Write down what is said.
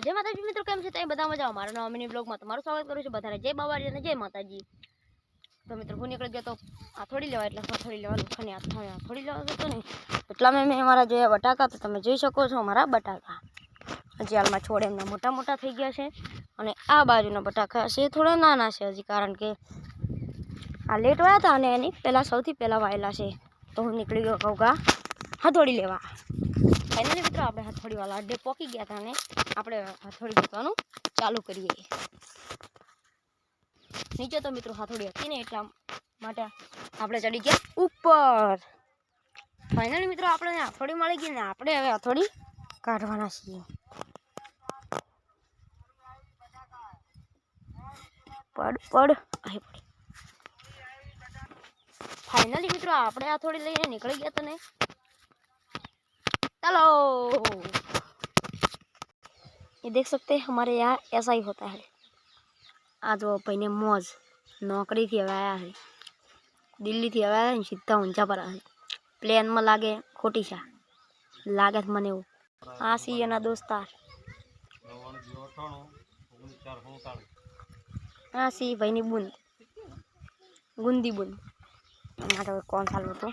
तो जय माताजी मित्रों, केम छे? बधा मजा। मारो नाम मिनी ब्लॉग में तमारुं स्वागत करूं छुं। बधाने जय बाबाजी अने जय माताजी। तो मित्रों हूँ निकली गयो तो आथोड़ी लेवा એટલે આથોડી લેવાનું ખને આથોડી લેવા ગયો ને એટલા મેં અમારા જોયા બટાકા તો તમે જોઈ શકો છો અમારા બટાકા હજી હાલમાં છોડ એમના મોટા મોટા થઈ ગયા છે અને આ બાજુના બટાકા છે થોડા નાના છે હજી કારણ કે આ લેટ વાયા હતા અને એની પહેલા સૌથી પહેલા વાયેલા છે તો હું નીકળી ગયો ઘઉંગા હથોડી લેવા। फाइनली मित्रों આપણે હથોડી વાળા અડ્ડે પોકી ગયા હતા અને આપણે હથોડી ગોતવાનું ચાલુ કરીએ। નીચે તો મિત્રો હથોડી હતી ને એટલા માટે આપણે ચડી ગયા ઉપર। ફાઇનલી મિત્રો આપણે હથોડી મળી ગઈ ને આપણે હવે હથોડી કાઢવાના છીએ। પડ પડ અહીં પડી। फाइनली मित्रों આપણે હથોડી લઈને નીકળી ગયા તો ને चलो ये देख सकते हैं हमारे यहाँ ऐसा ही होता है। आज वो भाई ने मौज नौकरी थी हवे आया है, दिल्ली थी हवे आया है, सीधा ऊंचा पर है प्लेन में लागे खोटी छा लागे मने वो आ सी एना दोस्तार आ सी भाई नी बूंद गुंदी बूंद कौन साल तो